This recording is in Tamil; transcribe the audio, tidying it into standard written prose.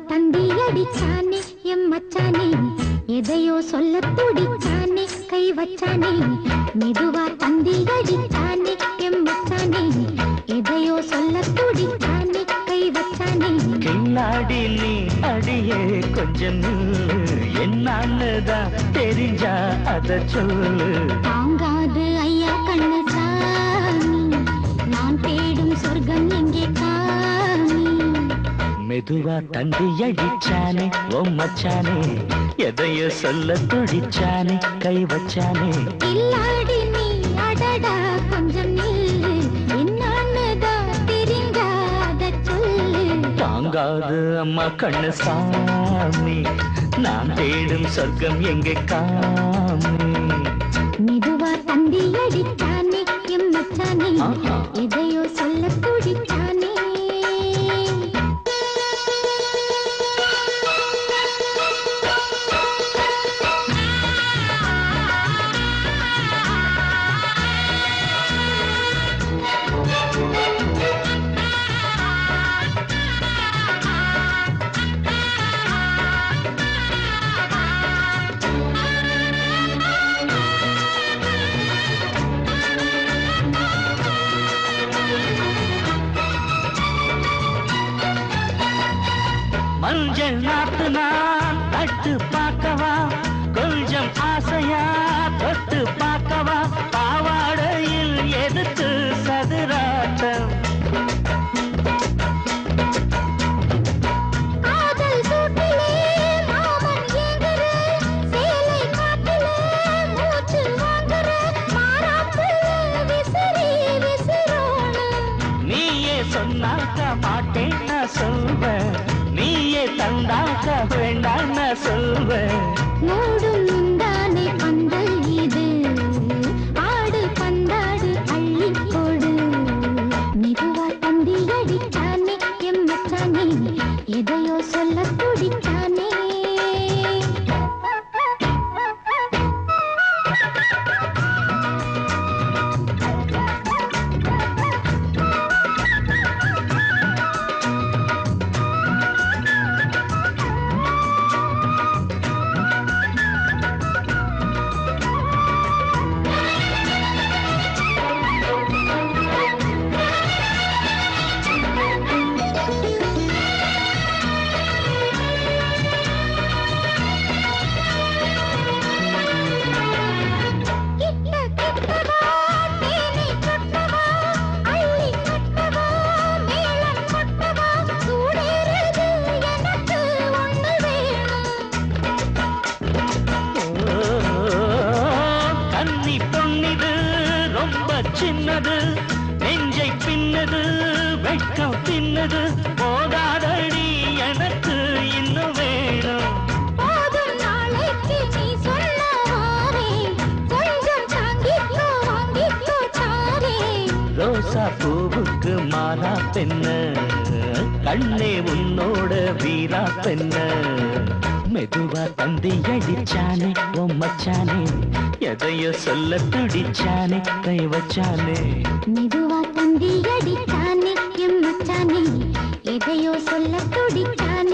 தந்தி அடிச்சானே எம் மச்சானே, எதையோ சொல்ல துடிச்சானே கை வச்சானே. மெதுவா தந்தி அடிச்சானே எம் மச்சானே, எதையோ சொல்ல துடிச்சானே கை வச்சானே. கில்லாடி நீ அடியே கொஞ்சம் என்னன்னுதான் தெரிஞ்சா அத சொல்லு. தாங்காது ஐயா கண்ணு சாமி, நான் தேடும் சொர்க்கம் எங்கே காமி. மெதுவா தந்தி அடிச்சானே ஓ மச்சானே, எதையோ சொல்ல துடிச்சானே கை வச்சானே. இல்லாடி நீ அடடா கொஞ்சம் நில்லு, என்னன்னுதான் தெரிஞ்சாத சொல்லு. தாங்காது அம்மா கண்ணு சாமி, நான் தேடும் சொர்க்கம் எங்கே காமி. மெதுவா தந்தி அடிச்சானே எம் மச்சானே, எதையோ சொல்ல துடிச்சானே. மஞ்சள் நாத்து நான் தட்டு பார்க்கவா, கொஞ்சம் ஆசையா தொட்டு பார்க்கவா. பாவாடையில் எதுக்கு சதுராட்டம், காதல் சூட்டிலே மாமன் ஏங்குற, சேலை காட்டிலே மூச்சு வாங்குற, மாறாப்புல விசிறி விசிறோணும். நீயே சொன்னாக்க மாட்டேன் நான் சொல்வேன், நீயே தந்தாக்க வேண்டாம் நான் சொல்வேன். மூடும் முந்தானை பந்தல் இது, ஆடு பந்தாடு அள்ளி கொடு. மெதுவா தந்தி அடிச்சானே எம் மச்சானே, எதையோ சொல்ல துடிச்சானே. சின்னது நெஞ்சை பின்னது வெட்கம் தின்னது, போதாதடி எனக்கு இன்னும் வேணும். போதும் நாளைக்கு நீ சொன்னவாரே, கொஞ்சம் தாங்கிக்கோ வாங்கிக்கோ தாரே. ரோசா பூவுக்கு மாலா பெண்ண, கண்ணே உன்னோட வீரா பெண்ண. மெதுவா தந்தி அடிச்சானே ஓ மச்சானே, எதையோ சொல்ல துடிச்சானே கை வச்சானே. மெதுவா தந்தி அடிச்சானே எம் மச்சானே, எதையோ சொல்ல துடிச்சானே.